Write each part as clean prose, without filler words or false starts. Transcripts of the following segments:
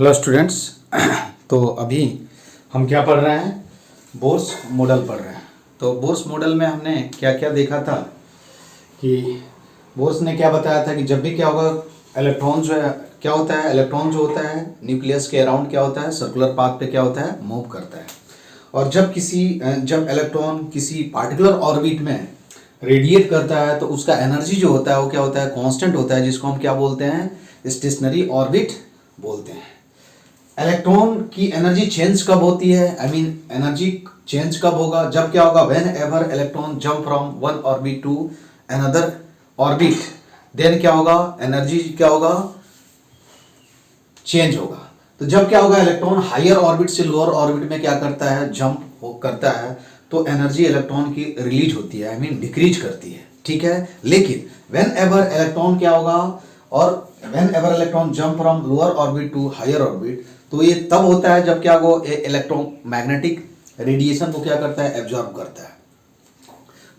Hello students. तो अभी हम क्या पढ़ रहे हैं? बोर्स मॉडल पढ़ रहे हैं। तो बोर्स मॉडल में हमने क्या क्या देखा था कि बोर्स ने क्या बताया था कि जब भी क्या होगा, इलेक्ट्रॉन जो है क्या होता है, इलेक्ट्रॉन जो होता है न्यूक्लियस के अराउंड क्या होता है, सर्कुलर पाथ पे क्या होता है, मूव करता है। और जब इलेक्ट्रॉन किसी पार्टिकुलर ऑर्बिट में रेडिएट करता है तो उसका एनर्जी जो होता है वो क्या होता है, कांस्टेंट होता है, जिसको हम क्या बोलते हैं, स्टेशनरी ऑर्बिट बोलते हैं। इलेक्ट्रॉन की एनर्जी चेंज कब होती है, एनर्जी चेंज कब होगा, जब क्या होगा, whenever electron jump from one orbit to another orbit, then क्या होगा, एनर्जी क्या होगा, चेंज होगा। तो जब क्या होगा, इलेक्ट्रॉन हायर ऑर्बिट से लोअर ऑर्बिट में क्या करता है, जंप करता है, तो एनर्जी इलेक्ट्रॉन की रिलीज होती है, डिक्रीज करती है, ठीक है। लेकिन व्हेन एवर इलेक्ट्रॉन क्या होगा, और whenever electron jump from lower orbit to higher orbit, तो ये तब होता है जब क्या होगा, इलेक्ट्रोमैग्नेटिक रेडिएशन को क्या करता है, एब्जॉर्ब करता है।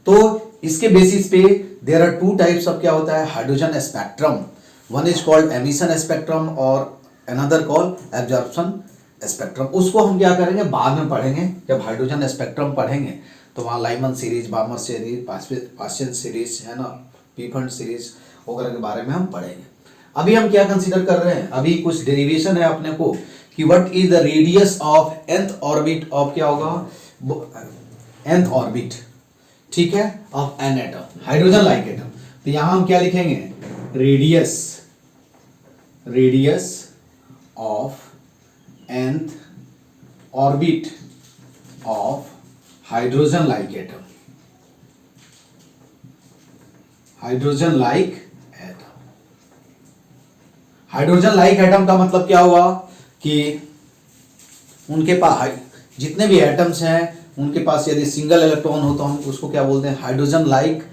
तो इसके बेसिस पे there are two types of क्या होता है, hydrogen spectrum. One is called emission spectrum और अनदर कॉल्ड एब्जॉर्प्शन स्पेक्ट्रम। उसको हम क्या करेंगे, बाद में पढ़ेंगे। जब हाइड्रोजन स्पेक्ट्रम पढ़ेंगे तो वहाँ Lyman series, बामर series, Paschen series है ना, पीफंड सीरीज वगैरह के बारे में हम पढ़ेंगे। अभी हम क्या कंसीडर कर रहे हैं, अभी कुछ डेरिवेशन है अपने को कि what is the radius of nth orbit of क्या होगा, nth ऑर्बिट, ठीक है, of an atom, hydrogen like atom. तो यहां हम क्या लिखेंगे, radius of nth orbit of hydrogen like atom, hydrogen like atom. Hydrogen like atom का मतलब क्या हुआ कि उनके पास जितने भी एटम्स हैं उनके पास यदि सिंगल इलेक्ट्रॉन हो तो हम उसको क्या बोलते हैं, हाइड्रोजन लाइक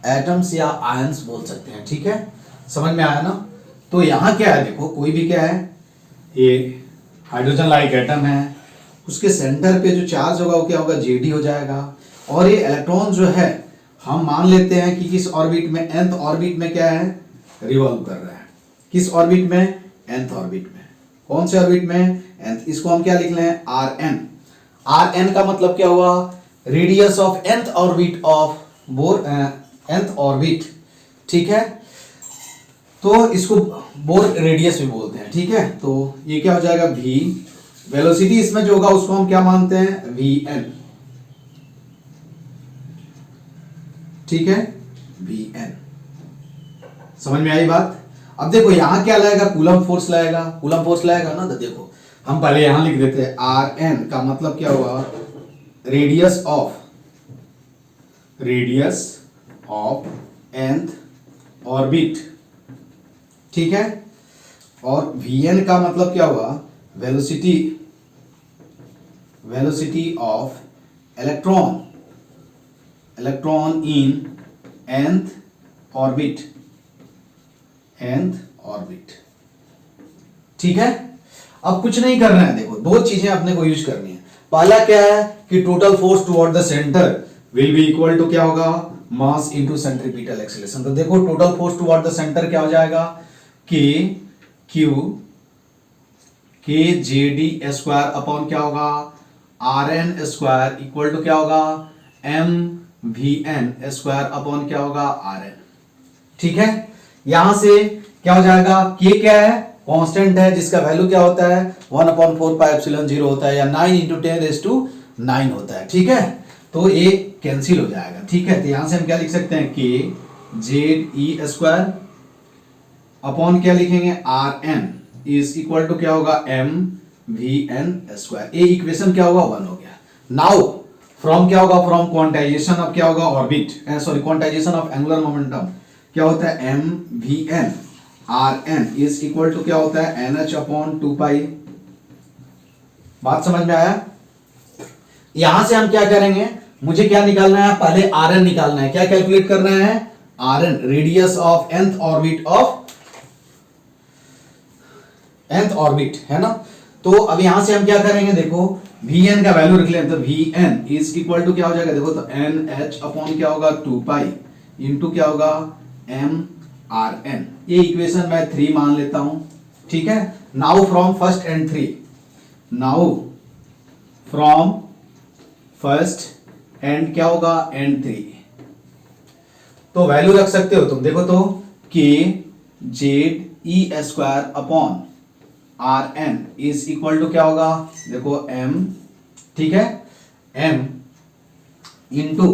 एटम्स या आयंस बोल सकते हैं, ठीक है। समझ में आया ना। तो यहां क्या है, देखो कोई भी क्या है, ये हाइड्रोजन लाइक एटम है, उसके सेंटर पे जो चार्ज होगा वो क्या होगा, जेडी हो जाएगा। और ये इलेक्ट्रॉन जो है हम मान लेते हैं कि किस ऑर्बिट में, nth ऑर्बिट में क्या है, रिवॉल्व कर रहा है। किस ऑर्बिट में, nth ऑर्बिट में। कौन से ऑर्बिट में, nth। इसको हम क्या लिख रहे हैं, Rn। Rn का मतलब क्या हुआ, radius of nth orbit of nth orbit, ठीक है। तो इसको बोर रेडियस भी बोलते हैं, ठीक है। तो ये क्या हो जाएगा, v, वेलोसिटी इसमें जो होगा उसको हम क्या मानते हैं, vn, ठीक है, vn। समझ में आई बात। अब देखो यहां क्या लगेगा, कूलम फोर्स लगेगा, कूलम फोर्स लगेगा ना। तो देखो हम पहले यहां लिख देते हैं, Rn का मतलब क्या हुआ, रेडियस ऑफ nth ऑर्बिट, ठीक है। और Vn का मतलब क्या हुआ, velocity of electron in nth orbit, ठीक है। अब कुछ नहीं करना है, देखो दो चीजें अपने को यूज करनी है। पहला क्या है कि total force toward the center will be equal to क्या होगा, मास इनटू सेंट्रीपिटल एक्सीलरेशन। तो देखो total force toward the center क्या हो जाएगा, के जे डी स्क्वायर अपॉन क्या होगा, Rn स्क्वायर इक्वल टू क्या होगा, mvn स्क्वायर अपॉन क्या होगा, Rn, ठीक है। यहां से क्या हो जाएगा, k क्या है, कांस्टेंट है जिसका वैल्यू क्या होता है, 1/4πε0 होता है, या 9 × 10⁹ होता है, ठीक है। तो ये कैंसिल हो जाएगा, ठीक है। तो यहां से हम क्या लिख सकते हैं, के जेड ई स्क्वायर अपॉन क्या लिखेंगे, Rn इज इक्वल टू क्या होगा, mvn स्क्वायर। ये इक्वेशन क्या होगा, 1 हो गया। नाउ फ्रॉम क्या होगा, फ्रॉम क्वांटाइजेशन ऑफ क्या होगा, orbit, sorry quantization of angular momentum क्या होता है, mvn, Rn is equal to क्या होता है, nh/2π। बात समझ में आया। यहां से हम क्या करेंगे, मुझे क्या निकालना है, पहले Rn निकालना है। क्या कैलकुलेट करना है, Rn, radius of nth orbit of nth orbit, है ना। तो अब यहां से हम क्या करेंगे, देखो Vn का वैल्यू रख लेते हैं। तो Vn इज इक्वल टू क्या हो जाएगा, देखो तो nh अपॉन क्या होगा, 2π इंटू क्या होगा, m Rn। ये इक्वेशन मैं 3 मान लेता हूं, ठीक है। Now from first and three, now from first and क्या होगा, एंड थ्री, तो वैल्यू रख सकते हो तुम, देखो तो K Z E square upon R N is equal to क्या होगा, देखो एम, ठीक है, एम इंटू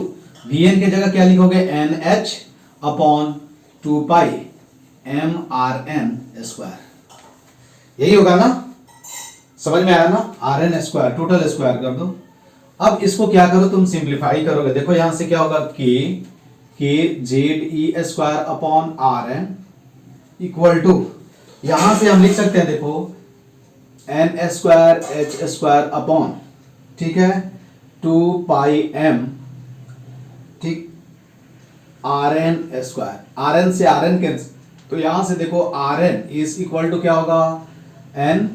वी एन की जगह क्या लिखोगे, N H upon 2 pi M R N square, यही होगा ना, समझ में आया ना, R N square total square कर दो। अब इसको क्या करो तुम, सिंप्लीफाई करोगे, देखो यहां से क्या होगा, K Z E square upon R N equal to, यहां से हम लिख सकते हैं, देखो N square H square upon, ठीक है, 2 पाई एम, ठीक, R N square, R N से आर एन कैंसिल, तो यहां से देखो R N is equal to क्या होगा, N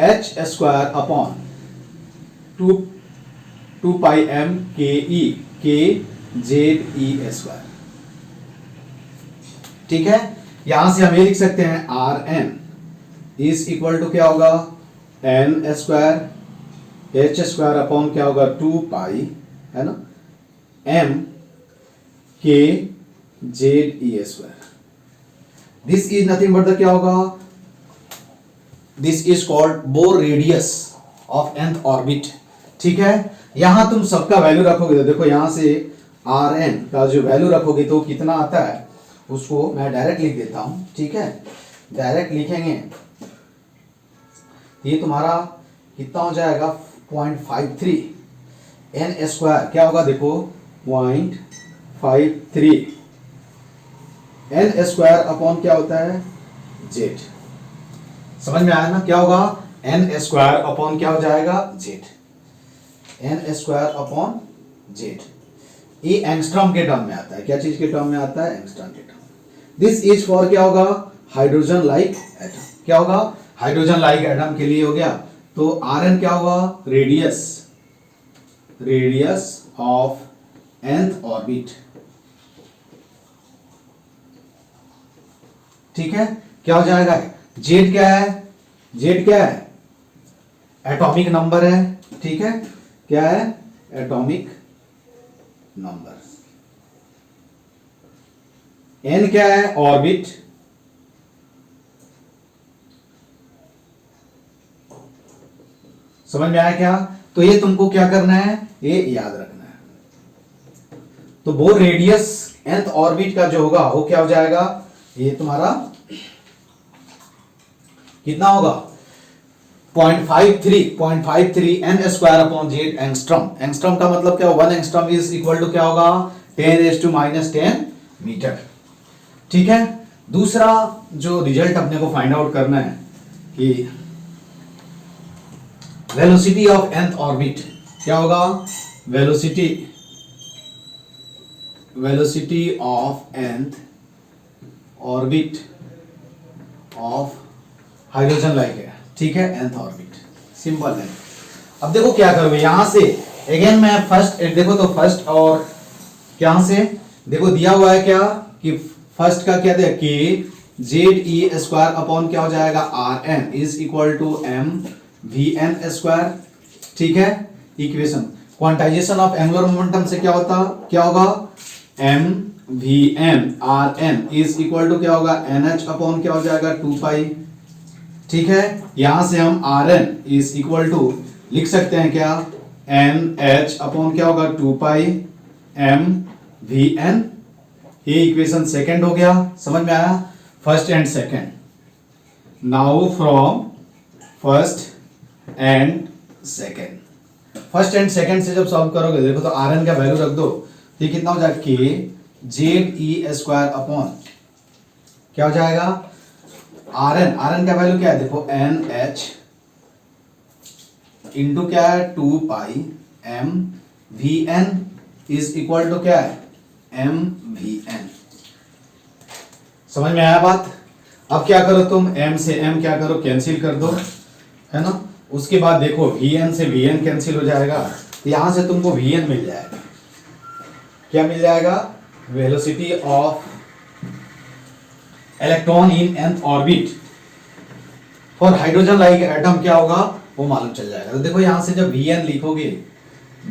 H square upon 2 pi M K E, के जेड ई स्क्वायर, ठीक है। यहां से हम ये लिख सकते हैं R N is equal to क्या होगा, N square H square upon क्या होगा, 2 पाई, है ना, M K Z E square, this is nothing but the क्या होगा, this is called Bohr radius of nth orbit, ठीक है। यहां तुम सबका वैल्यू रखोगे, तो देखो यहां से आर एन का जो वैल्यू रखोगे तो कितना आता है, उसको मैं डायरेक्ट लिख देता हूं, ठीक है, डायरेक्ट लिखेंगे, ये तुम्हारा कितना हो जाएगा, 0.53 एन स्क्वायर क्या होगा, देखो 0.53 एन स्क्वायर अपॉन क्या होता है, जेड, समझ में आया ना, क्या होगा, एन स्क्वायर अपॉन क्या हो जाएगा, Z, N square upon Z, ये एंगस्ट्रॉम के टर्म में आता है, क्या चीज के टर्म में आता है, एंगस्ट्रॉम के टर्म। दिस इज फॉर क्या होगा, हाइड्रोजन लाइक एटम, क्या होगा, हाइड्रोजन लाइक एटम के लिए हो गया, तो आर एन क्या होगा, radius, radius of nth orbit, ठीक है, क्या हो जाएगा, जेड क्या है, जेड क्या है, एटॉमिक नंबर है, ठीक है, क्या है, एटॉमिक नंबर, एन क्या है, ऑर्बिट, समझ में आया क्या, तो ये तुमको क्या करना है, ये याद रखना है। तो बोर रेडियस nth ऑर्बिट का जो होगा वो क्या हो जाएगा, ये तुम्हारा कितना होगा, 0.53 N square upon Z angstrom, angstrom का मतलब क्या, 1 एंगस्ट्रॉम इज इक्वल टू क्या होगा, 10⁻⁻10 मीटर, ठीक है। दूसरा जो रिजल्ट अपने को फाइंड आउट करना है कि वेलोसिटी ऑफ nth ऑर्बिट क्या होगा, velocity, velocity of nth orbit of hydrogen like है, ठीक है, nth ऑर्बिट, सिंपल है। अब देखो क्या करोगे, यहां से अगेन मैं फर्स्ट, देखो तो फर्स्ट और क्या से, देखो दिया हुआ है क्या कि फर्स्ट का क्या दिया, के जेड ई स्क्वायर अपॉन क्या हो जाएगा, R N is equal to M V N square, ठीक है, equation, quantization of angular momentum से क्या होता, क्या होगा, M V N R N is equal to क्या होगा, एन एच अपॉन क्या हो जाएगा, 2 पाई, ठीक है। यहां से हम R N is equal to लिख सकते हैं क्या, एन एच अपॉन क्या होगा, 2 पाई एम वी एन, ये इक्वेशन सेकंड हो गया, समझ में आया, first and second. Now from first and second, first and second से जब सॉल्व करोगे, देखो तो आर एन का वैल्यू रख दो, तो कितना हो जाएगा, के जेड ई स्क्वायर अपॉन क्या हो जाएगा, आर एन का वैल्यू क्या है, देखो एन एच इंटू क्या है, 2 pi M V N is equal to क्या है, एम वी एन, समझ में आया बात। अब क्या करो तुम, m से m क्या करो, कैंसिल कर दो, है ना, उसके बाद देखो vn से vn कैंसिल हो जाएगा, यहां से तुमको vn मिल जाएगा, क्या मिल जाएगा, velocity of electron in nth orbit for hydrogen like atom क्या होगा वो मालूम चल जाएगा। तो देखो यहां से जब Vn लिखोगे,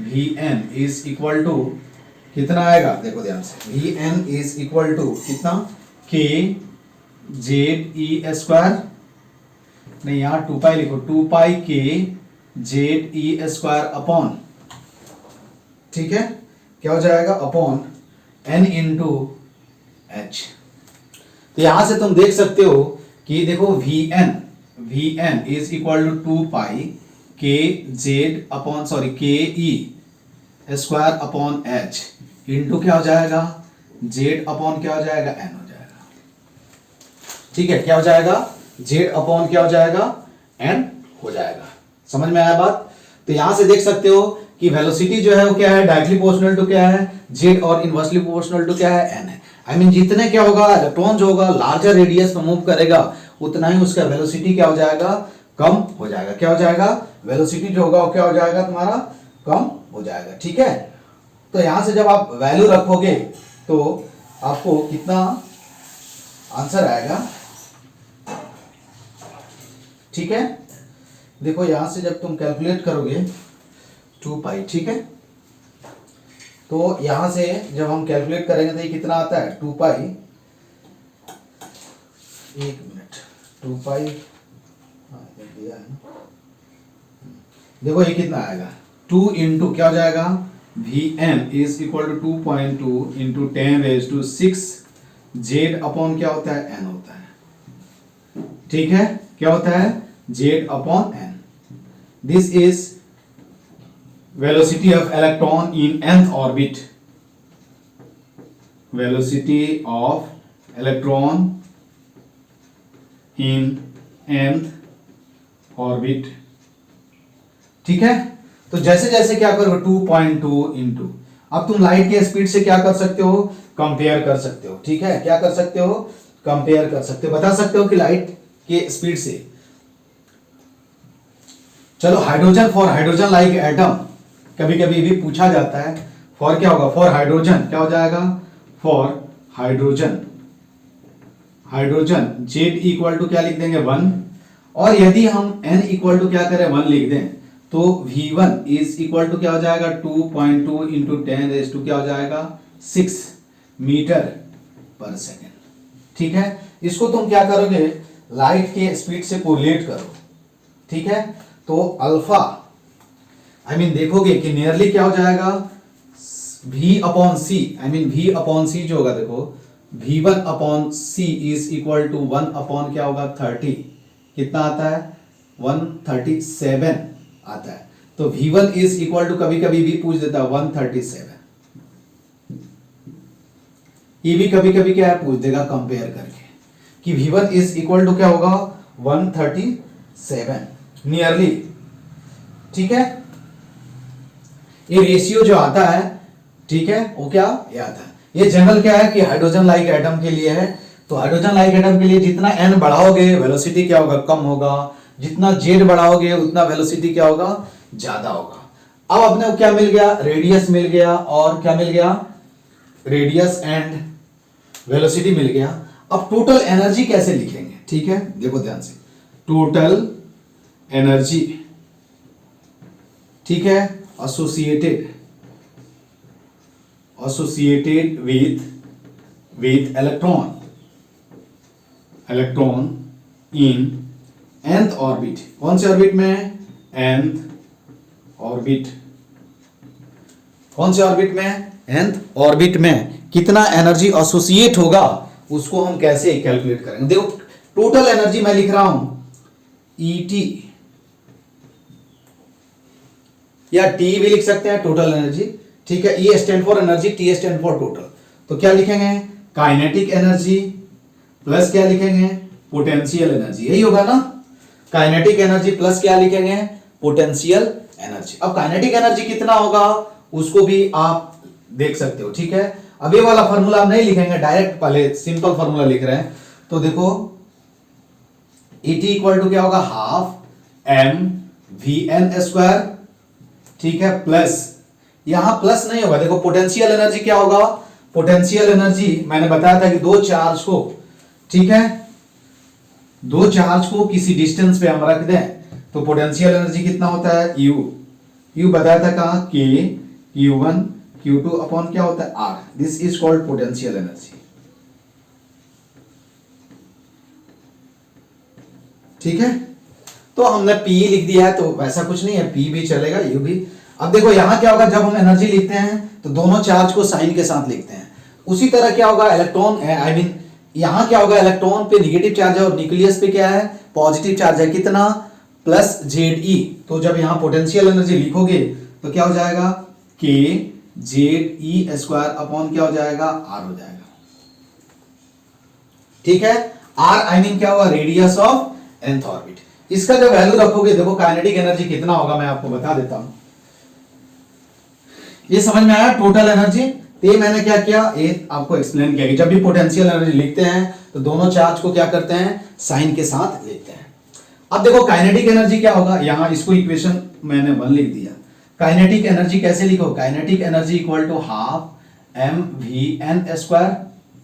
Vn इज इक्वल टू कितना आएगा, देखो ध्यान से, Vn इज इक्वल टू कितना, K जेड ई स्क्वायर, नहीं यहां 2 पाई लिखो, 2 pi K Z E square upon, ठीक है, क्या हो जाएगा, अपॉन n इंटू एच। तो यहां से तुम देख सकते हो कि देखो Vn is equal to 2 pi K Z upon sorry K E square upon H into क्या हो जाएगा, जेड अपॉन क्या हो जाएगा, n हो जाएगा। ठीक है, क्या हो जाएगा, जेड अपॉन क्या हो जाएगा, n हो जाएगा। समझ में आया बात। तो यहां से देख सकते हो कि वेलोसिटी जो है वो क्या है, डायरेक्टली प्रोपोर्शनल टू क्या है, जेड, और इनवर्सली प्रोपोर्शनल टू क्या है, n है। आई मीन जितने क्या होगा, इलेक्ट्रॉन जो होगा लार्जर रेडियस में मूव करेगा उतना ही उसका वेलोसिटी क्या हो जाएगा, कम हो जाएगा। क्या हो जाएगा, वेलोसिटी जो होगा वो क्या हो जाएगा, तुम्हारा कम हो जाएगा। ठीक है, तो यहां से जब आप वैल्यू रखोगे तो आपको कितना आंसर आएगा। ठीक है, देखो यहां से जब तुम कैलकुलेट करोगे 2 पाई, ठीक है, तो यहां से जब हम कैलकुलेट करेंगे तो ये कितना आता है, 2 पाई, एक मिनट, 2 पाई दिया है ना, देखो ये कितना आएगा, 2 इंटू क्या हो जाएगा, Vn is equal to 2.2 into 10⁻⁶ Z upon क्या होता है, n होता है। ठीक है, क्या होता है, Z upon n। This is velocity of electron in nth orbit, velocity of electron in nth orbit। ठीक है, तो जैसे जैसे क्या करोगे 2.2 इंटू, अब तुम लाइट के स्पीड से क्या कर सकते हो, कंपेयर कर सकते हो। ठीक है, क्या कर सकते हो, कंपेयर कर सकते हो, बता सकते हो कि लाइट के स्पीड से। चलो hydrogen, for hydrogen like atom कभी कभी भी पूछा जाता है, फॉर क्या होगा, फॉर हाइड्रोजन क्या हो जाएगा, for hydrogen, hydrogen Z equal to क्या लिख देंगे 1, और यदि हम n इक्वल टू क्या करें 1 लिख दें तो V1 इज इक्वल टू क्या हो जाएगा 2.2 इंटू 10⁻⁶ क्या हो जाएगा 6 मीटर पर सेकेंड। ठीक है, इसको तुम क्या करोगे, लाइट के स्पीड से कोरिलेट करो। ठीक है, तो अल्फा आई मीन देखोगे कि नियरली क्या हो जाएगा, V upon C, I mean V upon C जो होगा, देखो V1 upon C is equal to 1 upon क्या होगा 30, कितना आता है 137 आता है। तो V1 इज इक्वल टू, कभी कभी भी पूछ देता है 137, ये भी कभी कभी क्या है पूछ देगा कंपेयर करके कि V1 इज इक्वल टू क्या होगा 137 नियरली। ठीक है, ये रेशियो जो आता है, ठीक है, वो क्या ये आता है, ये जनरल क्या है कि हाइड्रोजन लाइक एटम के लिए है। तो हाइड्रोजन लाइक एटम के लिए जितना n बढ़ाओगे वेलोसिटी क्या होगा, कम होगा, जितना z बढ़ाओगे उतना वेलोसिटी क्या होगा, ज्यादा होगा। अब अपने को क्या मिल गया, रेडियस मिल गया, और क्या मिल गया, रेडियस एंड वेलोसिटी मिल गया। अब टोटल एनर्जी कैसे लिखेंगे, ठीक है, देखो ध्यान से, टोटल एनर्जी, ठीक है, associated with electron in nth orbit, कौन से ऑर्बिट में, nth ऑर्बिट, कौन से ऑर्बिट में, nth ऑर्बिट में कितना एनर्जी एसोसिएट होगा उसको हम कैसे कैलकुलेट करेंगे। देखो टोटल एनर्जी मैं लिख रहा हूं ET, या T भी लिख सकते हैं, टोटल एनर्जी। ठीक है, E stand for energy, T stand for total. तो क्या लिखेंगे, काइनेटिक एनर्जी प्लस क्या लिखेंगे, पोटेंशियल एनर्जी, यही होगा ना, काइनेटिक एनर्जी प्लस क्या लिखेंगे, पोटेंशियल एनर्जी। अब काइनेटिक एनर्जी कितना होगा उसको भी आप देख सकते हो। ठीक है, अब ये वाला फॉर्मूला हम नहीं लिखेंगे, डायरेक्ट पहले सिंपल फॉर्मूला लिख रहे हैं। तो देखो ET इक्वल टू क्या होगा, हाफ mVn स्क्वायर, ठीक है, प्लस, यहां प्लस नहीं होगा, देखो पोटेंशियल एनर्जी क्या होगा, पोटेंशियल एनर्जी मैंने बताया था कि दो चार्ज को, ठीक है, दो चार्ज को किसी डिस्टेंस पे हम रख दें तो पोटेंशियल एनर्जी कितना होता है, यू बताया था कहा, के Q1 Q2 अपॉन क्या होता है, R. This is called potential energy. ठीक है, तो हमने P लिख दिया है तो वैसा कुछ नहीं है, P भी चलेगा, U भी। अब देखो यहां क्या होगा, जब हम एनर्जी लिखते हैं तो दोनों चार्ज को साइन के साथ लिखते हैं। उसी तरह क्या होगा इलेक्ट्रॉन, आई मीन यहां क्या होगा, इलेक्ट्रॉन पे निगेटिव चार्ज है और न्यूक्लियस पे क्या है, पॉजिटिव चार्ज है, कितना, प्लस ZE। तो जब यहां पोटेंशियल एनर्जी लिखोगे तो क्या हो जाएगा, के ZE स्क्वायर अपॉन क्या हो जाएगा, आर हो जाएगा। ठीक है, आर आई मीन क्या होगा, रेडियस ऑफ nth ऑर्बिट। इसका जब वैल्यू रखोगे, देखो काइनेटिक एनर्जी कितना होगा, मैं आपको बता देता हूं। ये समझ में आया टोटल एनर्जी। तो ये मैंने क्या किया, ये आपको एक्सप्लेन किया कि जब भी पोटेंशियल एनर्जी लिखते हैं तो दोनों चार्ज को क्या करते हैं, साइन के साथ लिखते हैं। अब देखो काइनेटिक एनर्जी क्या होगा, यहां इसको इक्वेशन मैंने 1 लिख दिया। काइनेटिक एनर्जी कैसे लिखो, kinetic energy equal to half mv_n square.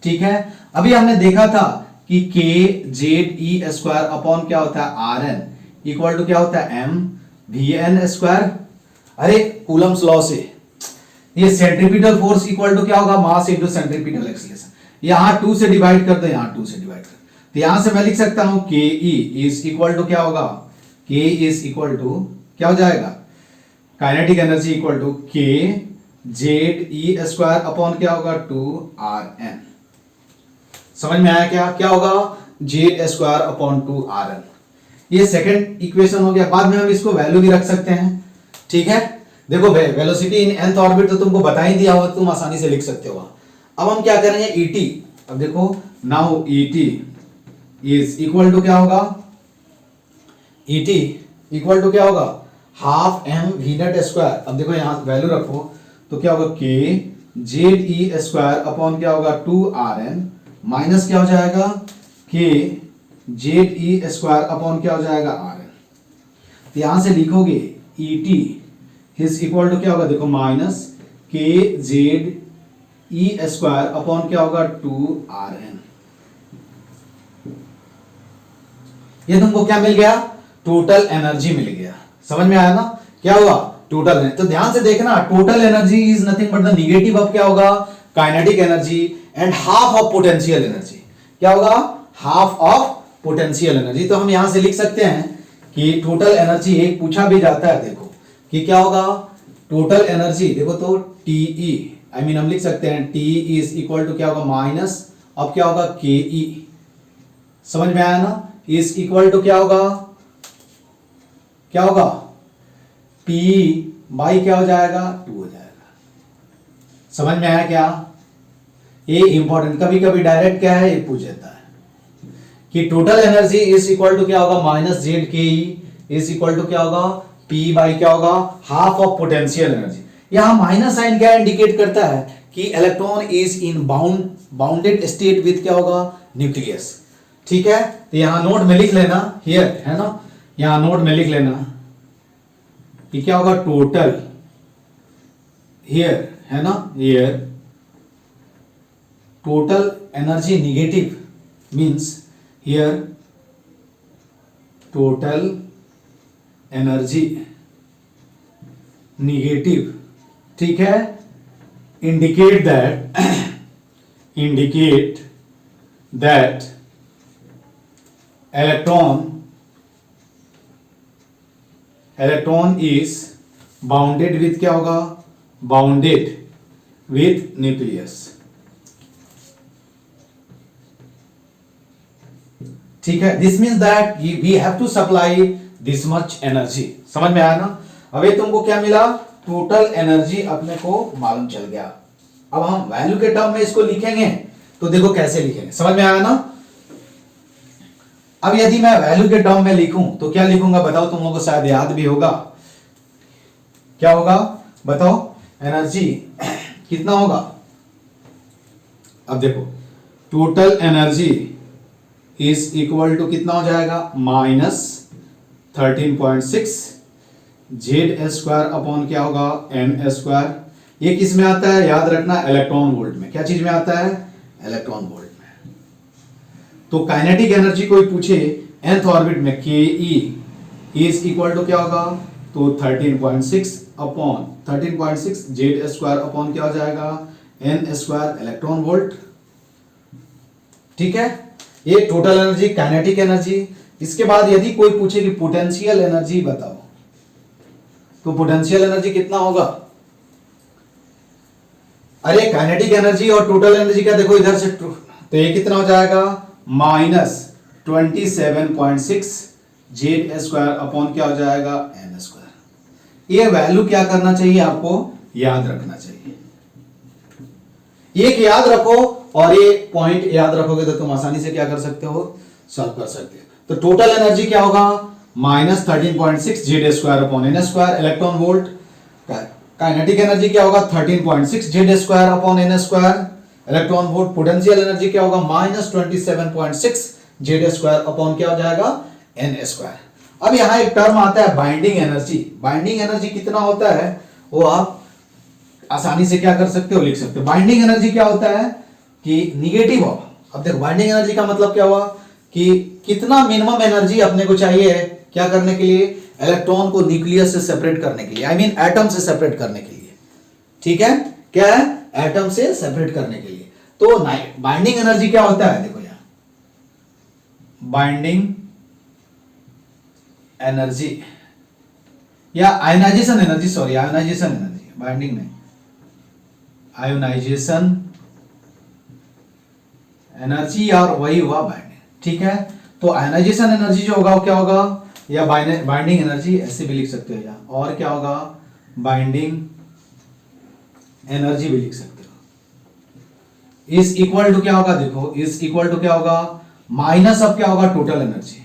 ठीक है, अभी हमने देखा था कि के ZE स्क्वायर अपॉन क्या होता है, Rn इक्वल टू क्या होता है, mv_n स्क्वायर। अरे कूलम्स लॉ से ये सेंट्रीपिटल फोर्स इक्वल टू क्या होगा, मास इनटू सेंट्रीपिटल एक्सीलरेशन। यहां 2 से डिवाइड कर दो, यहां 2 से डिवाइड कर, तो यहां से मैं लिख सकता हूं के ई इज इक्वल टू क्या होगा, के इज इक्वल टू क्या हो जाएगा, काइनेटिक एनर्जी इक्वल टू के ZE स्क्वायर अपॉन क्या होगा, 2Rn। समझ में आया क्या, क्या होगा, Z स्क्वायर अपॉन 2Rn। ये सेकंड इक्वेशन हो गया। बाद में हम इसको वैल्यू भी रख सकते हैं। ठीक है, देखो वेलोसिटी इन nth ऑर्बिट तो तुमको बता ही दिया होगा, तुम आसानी से लिख सकते हो। अब हम क्या करेंगे, ET। अब देखो now ET is equal to क्या होगा, ET इक्वल टू क्या होगा, हाफ mv0 स्क्वायर। अब देखो यहां वैल्यू रखो तो क्या होगा, के ZE स्क्वायर अपॉन क्या होगा, 2Rn माइनस क्या हो जाएगा, के ZE स्क्वायर अपॉन क्या हो जाएगा, Rn। तो यहां से लिखोगे ET इज इक्वल टू क्या होगा, देखो माइनस के ZE स्क्वायर अपॉन क्या होगा, 2Rn। ये तुमको क्या मिल गया, टोटल एनर्जी मिल गया। समझ में आया ना, क्या हुआ, टोटल एनर्जी। तो ध्यान से देखना, total energy is nothing but the negative of क्या होगा, kinetic energy and half of potential energy. क्या होगा, हाफ ऑफ पोटेंशियल एनर्जी। तो हम यहां से लिख सकते हैं कि टोटल एनर्जी, एक पूछा भी जाता है देखो कि क्या होगा, टोटल एनर्जी देखो तो TE आई मीन हम लिख सकते हैं TE इज इक्वल टू क्या होगा, माइनस अब क्या होगा, KE। समझ में आया ना, इज इक्वल टू क्या होगा, क्या होगा, P बाई क्या हो जाएगा, 2 हो जाएगा। समझ में आया क्या, ये इंपॉर्टेंट, कभी कभी डायरेक्ट क्या है ये पूछ देता है कि total energy is equal to क्या होगा, minus ZKE is equal to क्या होगा, P बाई क्या होगा, हाफ ऑफ पोटेंशियल एनर्जी। यहां माइनस साइन क्या इंडिकेट करता है कि electron is in bounded state with क्या होगा, न्यूक्लियस। ठीक है, तो यहां नोट में लिख लेना, हियर है ना, यहां नोट में लिख लेना कि क्या होगा, टोटल हियर है ना, here total energy negative means here total energy negative. ठीक है, indicate that electron is bounded with क्या होगा, बाउंडेड विथ न्यूक्लियस। ठीक है, this means that we have to supply this much energy. समझ में आया ना, अभी तुमको क्या मिला, टोटल एनर्जी अपने को मालूम चल गया। अब हम वैल्यू के टर्म में इसको लिखेंगे तो देखो कैसे लिखेंगे, समझ में आया ना। अब यदि मैं वैल्यू के टर्म में लिखूं तो क्या लिखूंगा बताओ, तुम लोगों को शायद याद भी होगा, क्या होगा बताओ, एनर्जी कितना होगा। अब देखो total energy is equal to कितना हो जाएगा, माइनस 13.6 Z स्क्वायर अपॉन क्या होगा, N स्क्वायर। ये किस में आता है, याद रखना, इलेक्ट्रॉन वोल्ट में। क्या चीज में आता है, इलेक्ट्रॉन वोल्ट में। तो काइनेटिक एनर्जी कोई पूछे nth ऑर्बिट में के ई इज इक्वल टू क्या होगा, तो 13.6 अपॉन 13.6 जेड स्क्वायर अपॉन क्या हो जाएगा, एन स्क्वायर इलेक्ट्रॉन वोल्ट। ठीक है, ये टोटल एनर्जी, काइनेटिक एनर्जी। इसके बाद यदि कोई पूछे कि पोटेंशियल एनर्जी बताओ, तो पोटेंशियल एनर्जी कितना होगा? अरे काइनेटिक एनर्जी और टोटल एनर्जी का देखो इधर से, तो ये कितना हो जाएगा, -27.6 जेड स्क्वायर अपॉन क्या हो जाएगा, एन स्क्वायर। ये वैल्यू क्या करना चाहिए, आपको याद रखना चाहिए। एक याद रखो और ये पॉइंट याद रखोगे तो तुम आसानी से क्या कर सकते हो, सॉल्व कर सकते हो। तो टोटल एनर्जी क्या होगा, -13.6 Z square upon N square electron volt. Kinetic energy क्या होगा, 13.6 Z square upon N square electron volt. Potential energy क्या होगा, -27.6 जेड स्क्वायर अपॉन क्या हो जाएगा, एन स्क्वायर। अब यहां एक टर्म आता है बाइंडिंग एनर्जी। बाइंडिंग एनर्जी कितना होता है वो आप आसानी से क्या कर सकते हो, लिख सकते हो। बाइंडिंग एनर्जी क्या होता है कि निगेटिव ऑफ, अब देखो बाइंडिंग एनर्जी का मतलब क्या हुआ कि कितना मिनिमम एनर्जी अपने को चाहिए है क्या करने के लिए, इलेक्ट्रॉन को न्यूक्लियस से सेपरेट करने के लिए, आई मीन एटम से सेपरेट करने के लिए। ठीक है, क्या है, एटम से सेपरेट करने के लिए। तो बाइंडिंग एनर्जी क्या होता है, देखो यहां बाइंडिंग एनर्जी या ionization energy, sorry ionization energy, binding नहीं, आयोनाइजेशन एनर्जी और वही हुआ बाइंडिंग। ठीक है, तो आयोनाइजेशन एनर्जी जो होगा वो क्या होगा, या बाइंडिंग एनर्जी ऐसे भी लिख सकते हो, या और क्या होगा, बाइंडिंग एनर्जी भी लिख सकते हो। इज इक्वल टू क्या होगा, देखो इज इक्वल टू क्या होगा, माइनस अब क्या होगा, टोटल एनर्जी।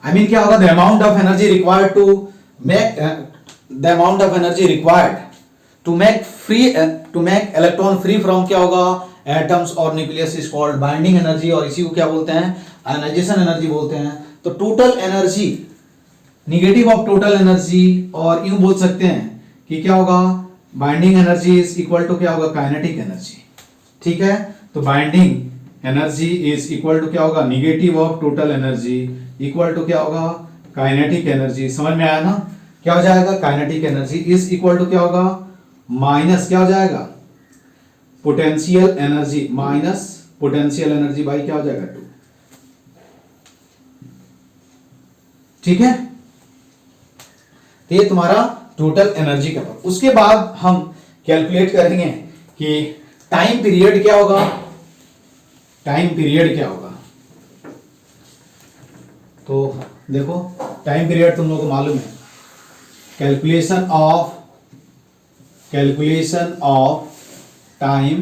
आई मीन क्या होगा, the amount of energy required to make, the amount of energy required to make free, to make electron free from क्या होगा, एटम्स और nucleus is called binding energy, और इसी को क्या बोलते हैं, आयोनाइजेशन एनर्जी बोलते हैं। तो total energy, negative of total energy, और यूं बोल सकते हैं कि क्या होगा, binding energy is equal to क्या होगा, काइनेटिक एनर्जी। ठीक है, तो binding energy is equal to क्या होगा, negative of total energy equal to क्या होगा, काइनेटिक एनर्जी। समझ में आया ना, क्या हो जाएगा, kinetic energy is equal to क्या होगा, माइनस क्या हो जाएगा, potential energy, minus potential energy by क्या हो जाएगा, 2। ठीक है, तो ये तुम्हारा टोटल एनर्जी का पार्ट। उसके बाद हम कैलकुलेट करेंगे कि टाइम पीरियड क्या होगा, टाइम पीरियड क्या होगा। तो देखो टाइम पीरियड तुम लोगों को मालूम है, calculation of time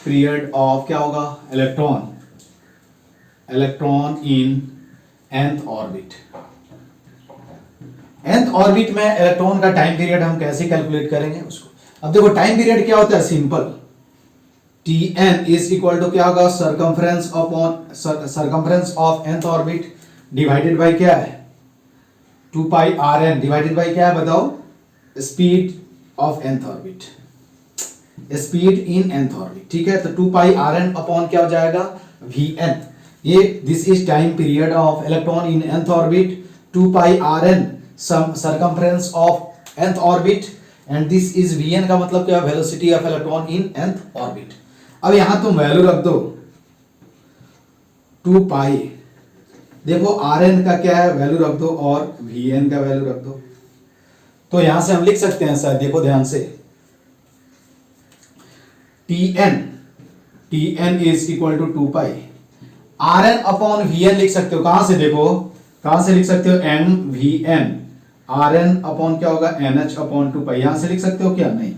period of क्या होगा, electron in nth orbit. nth orbit में इलेक्ट्रॉन का टाइम पीरियड हम कैसे कैलकुलेट करेंगे उसको। अब देखो टाइम पीरियड क्या होता है, simple, Tn is equal to क्या होगा, circumference of nth orbit divided by क्या है, 2 पाई Rn डिवाइडेड बाय क्या है बताओ, speed of nth orbit, speed in nth orbit. ठीक है, तो 2 पाई Rn अपॉन क्या हो जाएगा, Vn। ये this is time period of electron in nth orbit, 2 pi Rn circumference of nth orbit, and this is Vn का मतलब क्या है, velocity of electron in nth orbit. अब यहां तुम वैल्यू रख दो 2 पाई, देखो Rn का क्या है वैल्यू रख दो और Vn का वैल्यू रख दो। तो यहां से हम लिख सकते हैं सर, देखो ध्यान से, Tn is equal to 2 pi Rn upon Vn लिख सकते हो, कहां से, देखो कहां से लिख सकते हो, MVn Rn अपॉन क्या होगा, NH अपॉन 2 पाई। यहां से लिख सकते हो क्या, नहीं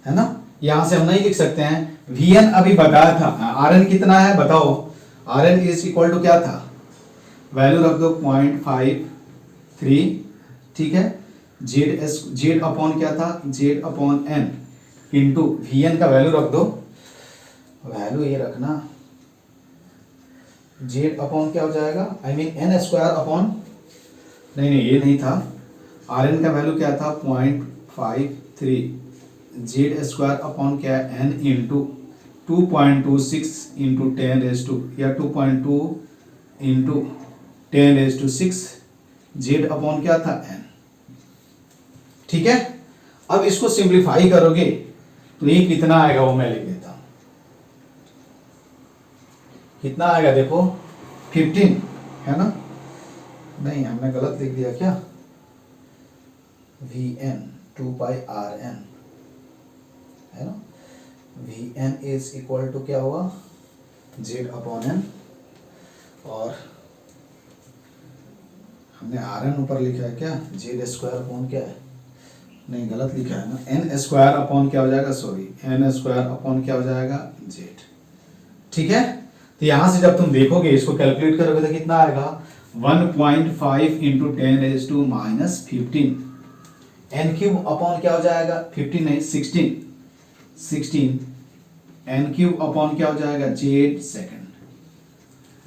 है ना, यहां से हम नहीं लिख सकते हैं। Vn अभी बताया था, Rn कितना है बताओ, Rn इज इक्वल टू क्या था, वैल्यू रख दो 0.53। ठीक है, Z अपॉन क्या था, Z upon n into Vn का वैल्यू रख दो, वैल्यू ये रखना Z अपॉन क्या हो जाएगा, I mean n square upon, नहीं ये नहीं था, Rn का वैल्यू क्या था 0.53, Z स्क्वायर अपॉन क्या है n इंटू 2.26 इंटू 10⁻² या 2.2 इंटू 10⁻6 जेड अपॉन क्या था n। ठीक है, अब इसको सिंप्लीफाई करोगे तो ये कितना आएगा वो मैं लिख देता हूं। कितना आएगा देखो 15 है ना, नहीं हमने गलत लिख दिया क्या, Vn 2πRn है ना, Vn इज इक्वल टू क्या हुआ Z अपॉन n, और हमने Rn ऊपर लिखा है क्या, Z स्क्वायर अपॉन क्या है, नहीं गलत लिखा है ना, n स्क्वायर अपॉन क्या हो जाएगा, सॉरी n स्क्वायर अपॉन क्या हो जाएगा Z। ठीक है, तो यहां से जब तुम देखोगे इसको कैलकुलेट करोगे तो कितना आएगा 1.5 इंटू 10⁻⁻15 n क्यूब अपॉन क्या हो जाएगा 15 नहीं 16 n क्यूब अपॉन क्या हो जाएगा Z सेकेंड।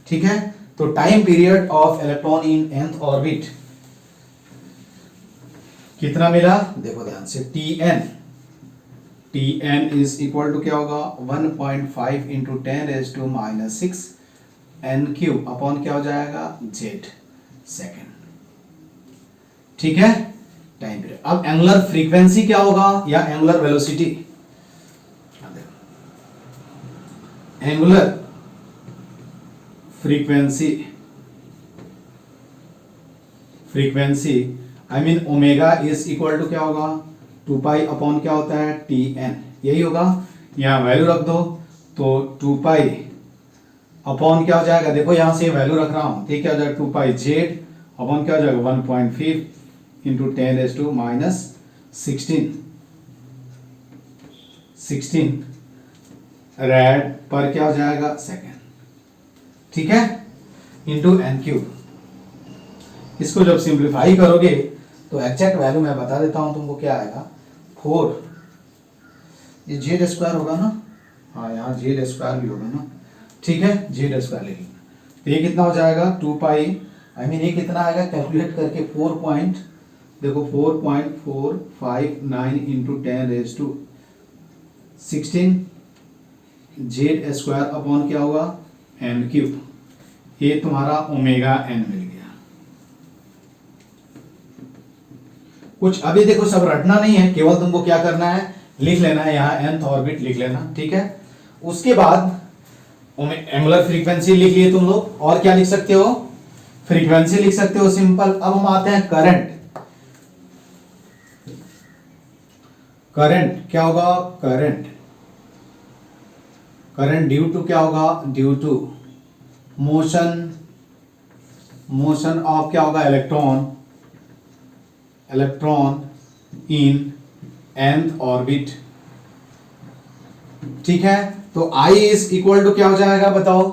ठीक है, तो time period of electron in nth orbit कितना मिला, देखो ध्यान से Tn इज इक्वल टू क्या होगा 1.5 इंटू 10⁻⁻6 n क्यूब अपॉन क्या हो जाएगा Z सेकेंड। ठीक है, टाइम पीरियड। अब एंगुलर फ्रीक्वेंसी क्या होगा या angular velocity, angular frequency I mean omega is equal to क्या होगा 2 अपॉन क्या होता है Tn, यही होगा, यहाँ वैल्यू रख दो तो 2 अपॉन क्या हो जाएगा, देखो यहां से वैल्यू रख रहा हूं, ठीक है, हो जाएगा 2 Z अपॉन क्या हो जाएगा 1.5 इंटू 10⁻16 रेड पर क्या हो जाएगा सेकेंड। ठीक है, इंटू n क्यूब। इसको जब सिंप्लीफाई करोगे तो एग्जैक्ट वैल्यू मैं बता देता हूं तुमको क्या आएगा 4, ये Z स्क्वायर होगा ना, हाँ यहाँ Z स्क्वायर भी होगा ना, ठीक है Z स्क्वायर लिखेंगे तो ये कितना हो जाएगा 2 आई मीन ये कितना आएगा कैलकुलेट करके 4.459 इंटू 10⁻16 Z स्क्वायर अपॉन क्या हुआ n क्यूब, ये तुम्हारा ओमेगा n मिल गया। कुछ अभी देखो सब रटना नहीं है, केवल तुमको क्या करना है लिख लेना है, यहाँ nth ऑर्बिट लिख लेना। ठीक है, उसके बाद एंगुलर फ्रीक्वेंसी लिख लिए तुम लोग, और क्या लिख सकते हो फ्रीक्वेंसी लिख सकते हो, सिंपल। अब हम आते हैं करंट क्या होगा, करंट ड्यू टू क्या होगा, ड्यू टू मोशन ऑफ क्या होगा इलेक्ट्रॉन इन nth ऑर्बिट। ठीक है, तो I इज इक्वल टू क्या हो जाएगा बताओ,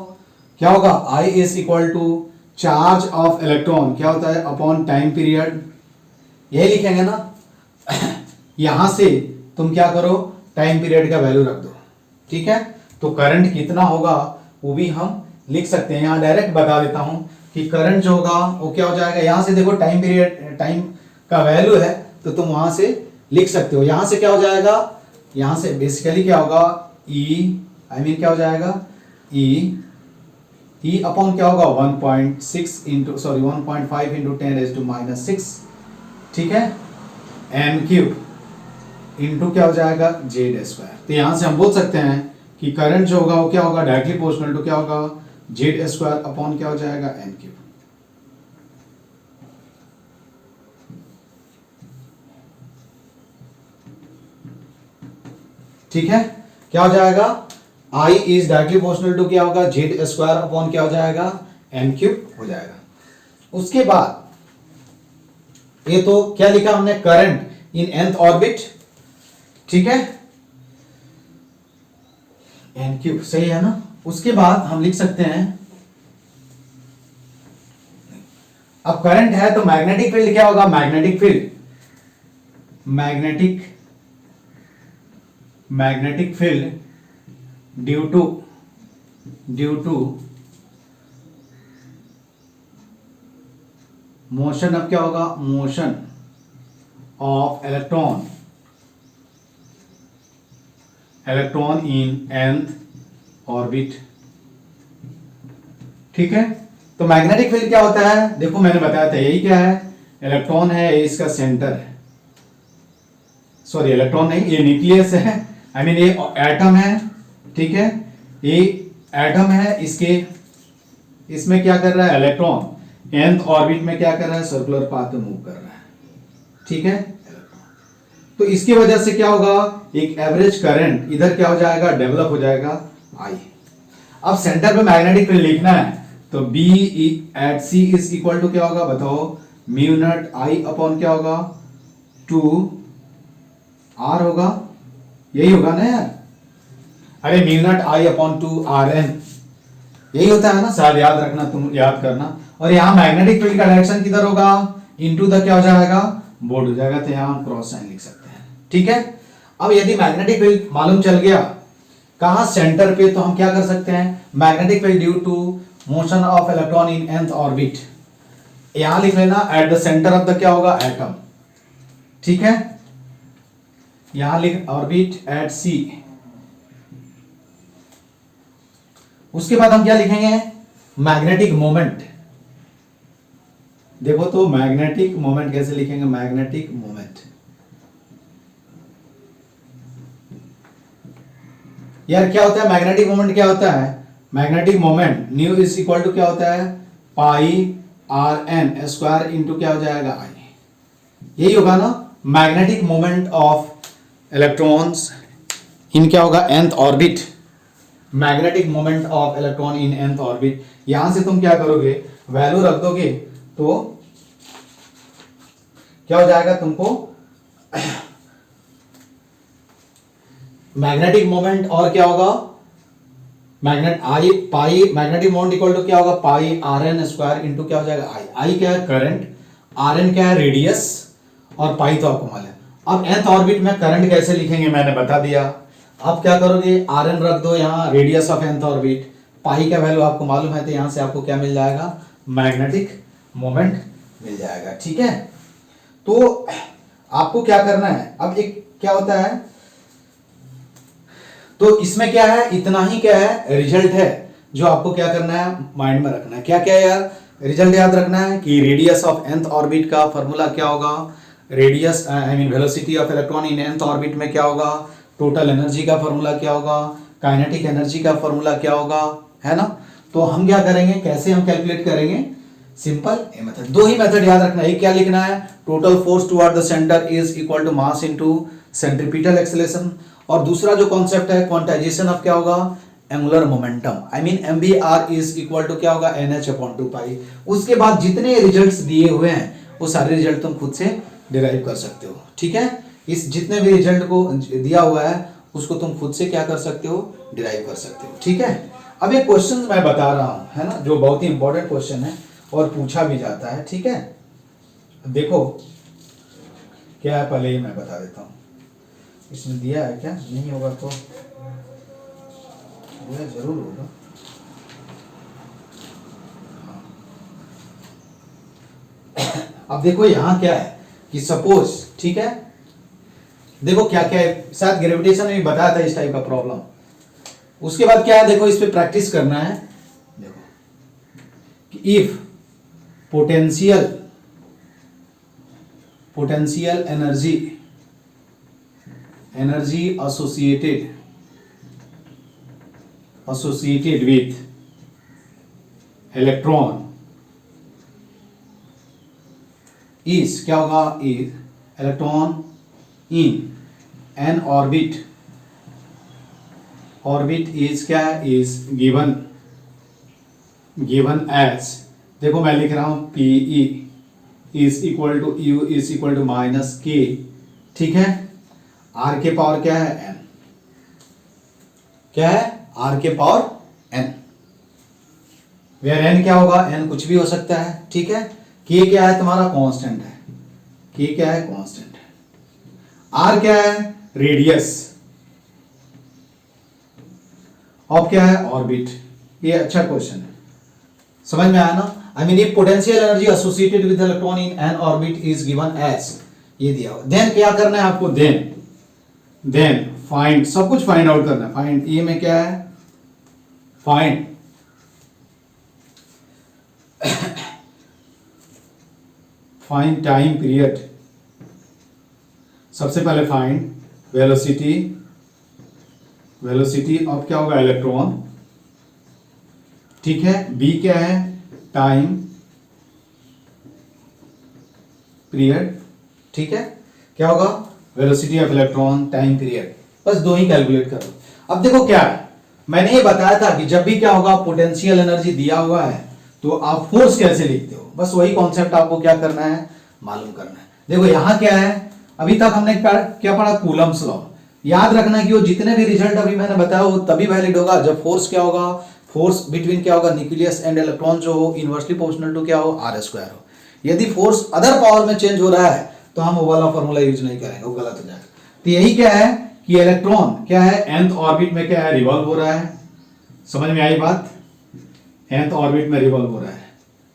क्या होगा I is equal to charge of electron क्या होता है अपॉन टाइम पीरियड, यही लिखेंगे ना यहां से तुम क्या करो टाइम पीरियड का वैल्यू रख दो। ठीक है, तो करंट कितना होगा वो भी हम लिख सकते हैं, यहां डायरेक्ट बता देता हूं कि करंट जो होगा वो क्या हो जाएगा, यहां से देखो टाइम पीरियड टाइम का वैल्यू है तो तुम वहां से लिख सकते हो। यहां से क्या हो जाएगा, यहां से बेसिकली क्या होगा क्या हो जाएगा E अपॉन क्या होगा 1.5 इंटू 10⁻⁻6। ठीक है, n क्यूब इंटू क्या हो जाएगा Z स्क्वायर। तो यहां से हम बोल सकते हैं कि करंट जो होगा वो क्या होगा डायरेक्टली प्रोपोर्शनल टू क्या होगा Z स्क्वायर अपॉन क्या हो जाएगा n क्यूब। ठीक है, क्या हो जाएगा I is directly proportional to क्या होगा Z स्क्वायर अपॉन क्या हो जाएगा n क्यूब हो जाएगा। उसके बाद ये तो क्या लिखा हमने करंट इन nth ऑर्बिट। ठीक है, n क्यूब सही है ना। उसके बाद हम लिख सकते हैं, अब करंट है तो मैग्नेटिक फील्ड क्या होगा, magnetic field due to motion, अब क्या होगा motion of electron in nth orbit. ठीक है, तो मैग्नेटिक फील्ड क्या होता है, देखो मैंने बताया था, यही क्या है, इलेक्ट्रॉन है, ये इसका सेंटर है, सॉरी इलेक्ट्रॉन नहीं, ये न्यूक्लियस है, आई मीन ये एटम है। ठीक है, ये एटम है, इसमें क्या कर रहा है, इलेक्ट्रॉन nth ऑर्बिट में क्या कर रहा है, सर्कुलर पाथ में मूव कर रहा है। ठीक है, तो इसकी वजह से क्या होगा, एक एवरेज करंट इधर क्या हो जाएगा, डेवलप हो जाएगा I। अब सेंटर पे मैग्नेटिक फील्ड लिखना है, तो B at C is equal to क्या होगा बताओ, म्यू नॉट I अपॉन क्या होगा, 2R होगा, यही होगा ना यार, अरे mu naught I upon 2RN, यही होता है ना, शायद याद रखना, तुम याद करना। और यहाँ मैग्नेटिक फील्ड का डायरेक्शन किधर होगा, इनटू द क्या हो जाएगा, बोर्ड हो जाएगा, तो यहाँ क्रॉस साइन लिख सकते हैं। ठीक है, अब यदि मैग्नेटिक फील्ड मालूम चल गया कहाँ, सेंटर पे, तो हम क्या कर सकते हैं, magnetic field due to motion of electron in nth orbit, यहां लिख लेना at the centre of the क्या होगा, एटम। ठीक है, यहां लिख ऑर्बिट एट C। उसके बाद हम क्या लिखेंगे, मैग्नेटिक मोमेंट। देखो तो मैग्नेटिक मोमेंट कैसे लिखेंगे, मैग्नेटिक मोमेंट, यार क्या होता है मैग्नेटिक मोमेंट, क्या होता है magnetic moment, mu is equal to क्या होता है, pi r N square into क्या हो जाएगा I, यही होगा ना, magnetic moment of electrons in क्या होगा, nth orbit, magnetic moment of electron in nth orbit. यहां से तुम क्या करोगे, वैल्यू रख दोगे, तो क्या हो जाएगा तुमको, मैग्नेटिक मोमेंट और क्या होगा, मैग्नेटिक मोमेंट इक्वल टू क्या होगा, पाई आर एन स्क्वायर इंटू क्या हो जाएगा I क्या है करंट, आर एन क्या है रेडियस, और पाई तो आपको मालूम है। अब nth ऑर्बिट में करंट कैसे लिखेंगे मैंने बता दिया, अब क्या करोगे, आर एन रख दो यहाँ, रेडियस ऑफ nth ऑर्बिट, पाई का वैल्यू आपको मालूम है, तो यहां से आपको क्या मिल जाएगा, मैग्नेटिक मोमेंट मिल जाएगा। ठीक है, तो आपको क्या करना है, अब एक क्या होता है, तो इसमें क्या है, इतना ही क्या है रिजल्ट है, जो आपको क्या करना है, माइंड में रखना है। क्या क्या यार, रिजल्ट याद रखना है कि रेडियस ऑफ nth ऑर्बिट का फॉर्मूला क्या होगा, radius I mean velocity of electron in nth orbit में क्या होगा, टोटल एनर्जी का फॉर्मूला क्या होगा, काइनेटिक एनर्जी का फॉर्मूला क्या होगा, है ना। तो हम क्या करेंगे, कैसे हम कैलकुलेट करेंगे, सिंपल ए मेथड, दो ही मेथड याद रखना है, एक क्या लिखना है, total force toward the centre is equal to mass into centripetal acceleration, और दूसरा जो कॉन्सेप्ट है क्वांटाइजेशन ऑफ क्या होगा, angular momentum, I mean MVR is equal to क्या होगा, NH अपॉन 2 पाई। उसके बाद जितने रिजल्ट्स दिए हुए हैं वो सारे रिजल्ट तुम खुद से डिराइव कर सकते हो। ठीक है, इस जितने भी रिजल्ट को दिया हुआ है उसको तुम खुद से क्या कर सकते हो, डिराइव कर सकते हो। ठीक है, अब एक क्वेश्चन मैं बता रहा हूं, है ना, जो बहुत ही इंपॉर्टेंट क्वेश्चन है और पूछा भी जाता है। ठीक है, देखो क्या है, पहले ही मैं बता देता हूं, इसमें दिया है क्या, नहीं होगा तो दिया जरूर होगा। अब देखो यहां क्या है कि सपोज, ठीक है, देखो क्या क्या है, शायद ग्रेविटेशन में भी बताया था इस टाइप का प्रॉब्लम। उसके बाद क्या है, देखो इस पे प्रैक्टिस करना है। देखो कि if potential energy associated with electron is क्या होगा, is electron in an orbit is क्या है, is given as, देखो मैं लिख रहा हूं PE is equal to U is equal to minus K। ठीक है, R के पावर क्या है, N, क्या है, R के पावर N, वेयर N क्या होगा, N कुछ भी हो सकता है। ठीक है, K क्या है, तुम्हारा कांस्टेंट है, K क्या है, कांस्टेंट है, R क्या है, रेडियस ऑफ क्या है, ऑर्बिट। ये अच्छा क्वेश्चन है, समझ में आया ना। I mean if potential energy associated with electron in n orbit is given as, ये दिया हुआ, देन क्या करना है आपको, देन फाइंड, सब कुछ फाइंड आउट करना है। फाइंड ए में क्या है, फाइंड फाइंड टाइम पीरियड। सबसे पहले फाइंड वेलोसिटी, वेलोसिटी ऑफ क्या होगा इलेक्ट्रॉन, ठीक है। बी क्या है टाइम पीरियड, ठीक है। क्या होगा velocity of electron time period, बस दो ही कैलकुलेट करो। अब देखो क्या है, मैंने ये बताया था कि जब भी क्या होगा पोटेंशियल एनर्जी दिया हुआ है तो आप फोर्स कैसे लिखते हो, बस वही कॉन्सेप्ट आपको क्या करना है मालूम करना है। देखो यहां क्या है, अभी तक हमने क्या पढ़ा कूलम्स लॉ। याद रखना कि वो जितने भी रिजल्ट अभी मैंने बताया वो तभी वैलिड होगा जब फोर्स क्या होगा, फोर्स बिटवीन क्या होगा न्यूक्लियस एंड इलेक्ट्रॉन जो हो इनवर्सली प्रोपोर्शनल टू क्या हो आर स्क्वायर हो। यदि फोर्स अदर पावर में चेंज हो रहा है तो हम वो वाला फॉर्मूला यूज नहीं करेंगे, वो गलत हो जाएगा। तो यही क्या है कि इलेक्ट्रॉन क्या है nth ऑर्बिट में क्या है रिवॉल्व हो रहा है, समझ में आई बात, nth ऑर्बिट में रिवॉल्व हो रहा है,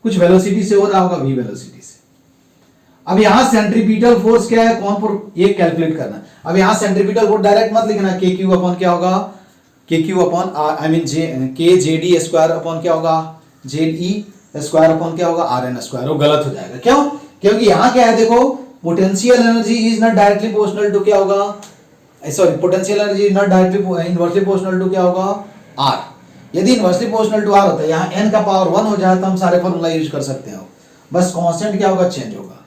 कुछ वेलोसिटी से हो रहा होगा v वेलोसिटी से। अब यहां सेंट्रीपिटल फोर्स क्या है कौन पर ये कैलकुलेट करना। अब यहां सेंट्रीपिटल फोर्स डायरेक्ट मत लिखना, के क्यू अपॉन क्या होगा के क्यू अपॉन आई मीन के जे डी स्क्वायर अपॉन क्या होगा जेड ई स्क्वायर अपॉन क्या होगा आर एन स्क्वायर, वो गलत हो जाएगा। क्यों, क्योंकि यहां क्या है देखो potential energy is not directly proportional to क्या होगा, sorry potential energy is not directly inversely proportional to क्या होगा आर। यदि इनवर्सली प्रोपोर्शनल टू आर होता है यहाँ n का पावर 1 हो जाए तो हम सारे फॉर्मूला यूज कर सकते हैं, बस कांस्टेंट क्या होगा चेंज होगा।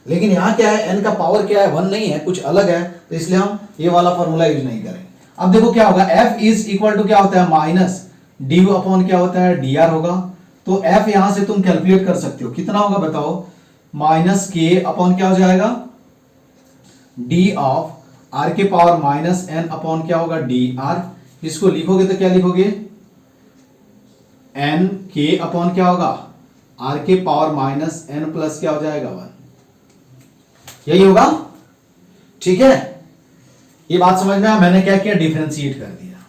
लेकिन यहाँ क्या है n का पावर क्या है 1 नहीं है कुछ अलग है, तो इसलिए हम ये वाला फॉर्मूला यूज नहीं करेंगे। अब देखो क्या होगा f इज इक्वल टू क्या होता है माइनस डी अपॉन क्या होता है डी आर होगा। तो f यहां से तुम कैलकुलेट कर सकते हो कितना होगा बताओ, माइनस के अपॉन क्या हो जाएगा डी ऑफ आर के पावर माइनस एन अपॉन क्या होगा डी आर। इसको लिखोगे तो क्या लिखोगे एन के अपॉन क्या होगा आर के पावर माइनस एन प्लस क्या हो जाएगा 1, यही होगा, ठीक है। ये बात समझ में आया, मैंने क्या किया डिफरेंशिएट कर दिया।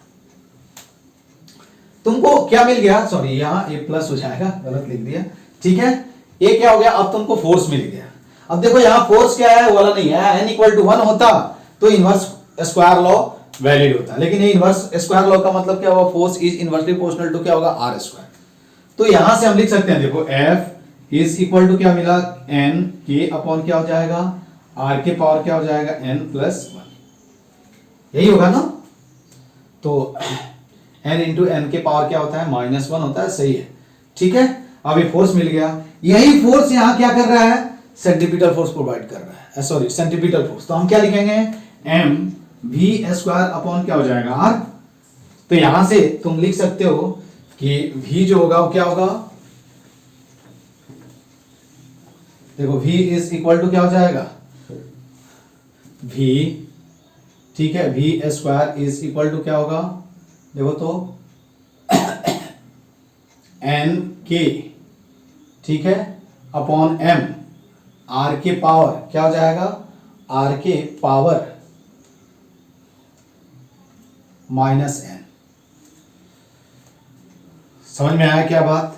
तुमको क्या मिल गया, सॉरी यहां ये प्लस हो जाएगा गलत लिख दिया, ठीक है। ये क्या हो गया अब तुमको फोर्स मिल गया। अब देखो यहां फोर्स क्या है वाला नहीं है, n इक्वल टू 1 होता तो इनवर्स स्क्वायर लॉ वैलिड होता, लेकिन ये इनवर्स स्क्वायर लॉ का मतलब क्या होगा force is inversely proportional to क्या होगा आर स्क्वायर। तो यहां से हम लिख सकते हैं देखो F इज इक्वल टू क्या मिला n के अपॉन क्या हो जाएगा r के पावर क्या हो जाएगा n प्लस 1, यही होगा ना। तो n इंटू एन के पावर क्या होता है माइनस 1 होता है, सही है, ठीक है। अब ये फोर्स मिल गया, यही फोर्स यहां क्या कर रहा है सेंट्रीपिटल फोर्स प्रोवाइड कर रहा है, सॉरी सेंट्रीपिटल फोर्स। तो हम क्या लिखेंगे m v स्क्वायर अपॉन क्या हो जाएगा r। तो यहां से तुम लिख सकते हो कि v जो होगा वो क्या होगा, देखो v इज इक्वल टू क्या हो जाएगा v, ठीक है, v square is equal to क्या होगा देखो तो n k, ठीक है, अपॉन m r के पावर क्या हो जाएगा r के पावर माइनस n। समझ में आया क्या बात,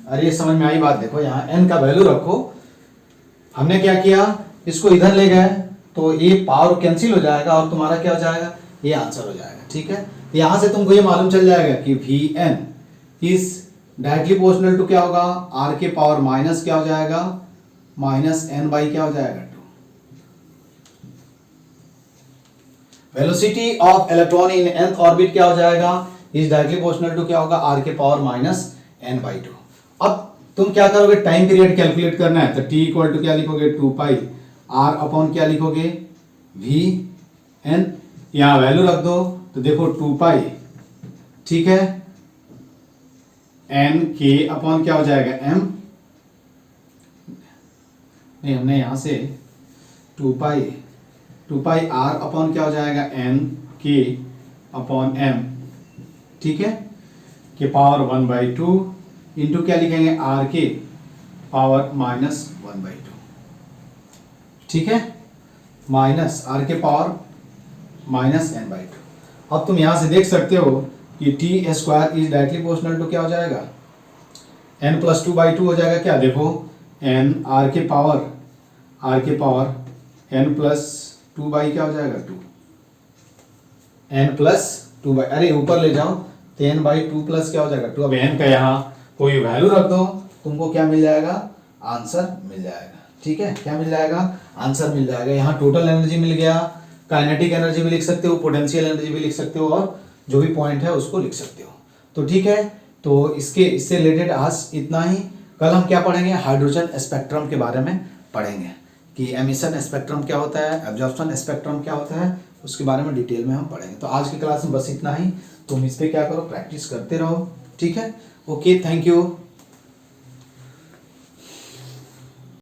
अरे ये समझ में आई बात। देखो यहाँ n का वैल्यू रखो, हमने क्या किया इसको इधर ले गए तो ये पावर कैंसिल हो जाएगा और तुम्हारा क्या हो जाएगा ये आंसर हो जाएगा, ठीक है। यहां से तुमको ये मालूम चल जाएगा कि Vn is directly proportional to क्या होगा r के पावर माइनस क्या हो जाएगा माइनस n बाई क्या हो जाएगा 2। Velocity of electron in nth orbit क्या हो जाएगा इज डायरेक्टली प्रोपोर्शनल टू क्या होगा r के पावर माइनस n बाई 2। अब तुम क्या करोगे टाइम पीरियड कैलकुलेट करना है तो t इक्वल टू क्या लिखोगे 2 पाई r अपॉन क्या लिखोगे v n, यहां वैल्यू रख दो तो देखो 2 पाई, ठीक है, n k अपॉन क्या हो जाएगा m, नहीं हमने यहां से 2 पाई r अपॉन क्या हो जाएगा n k अपॉन m, ठीक है, के पावर 1/2 इंटू क्या लिखेंगे r के पावर माइनस 1/2, ठीक है, माइनस r के पावर माइनस n/2। अब तुम यहां से देख सकते हो कि t square is directly proportional to क्या हो जाएगा n प्लस 2/2 हो जाएगा, क्या देखो n r के पावर n प्लस 2 बाई क्या हो जाएगा 2, n प्लस 2 बाई, अरे ऊपर ले जाओ 10/2 प्लस क्या हो जाएगा 2। अब n का यहाँ कोई वैल्यू रख दो, तुमको क्या मिल जाएगा, आंसर मिल जाएगा। ठीक है, क्या मिल जाएगा, आंसर मिल जाएगा। यहाँ टोटल एनर्जी मिल गया, काइनेटिक एनर्जी भी लिख सकते हो, पोटेंशियल एनर्जी भी लिख सकते हो, और जो भी पॉइंट है उसको लिख सकते हो। तो ठीक है, तो इससे रिलेटेड आज इतना ही। कल हम क्या पढ़ेंगे, हाइड्रोजन स्पेक्ट्रम के बारे में पढ़ेंगे कि एमिशन स्पेक्ट्रम क्या होता है, एब्जॉर्प्शन स्पेक्ट्रम क्या होता है, उसके बारे में डिटेल में हम पढ़ेंगे। तो आज की क्लास में बस इतना ही। तुम इस पे क्या करो, प्रैक्टिस करते रहो। ठीक है, ओके, थैंक यू।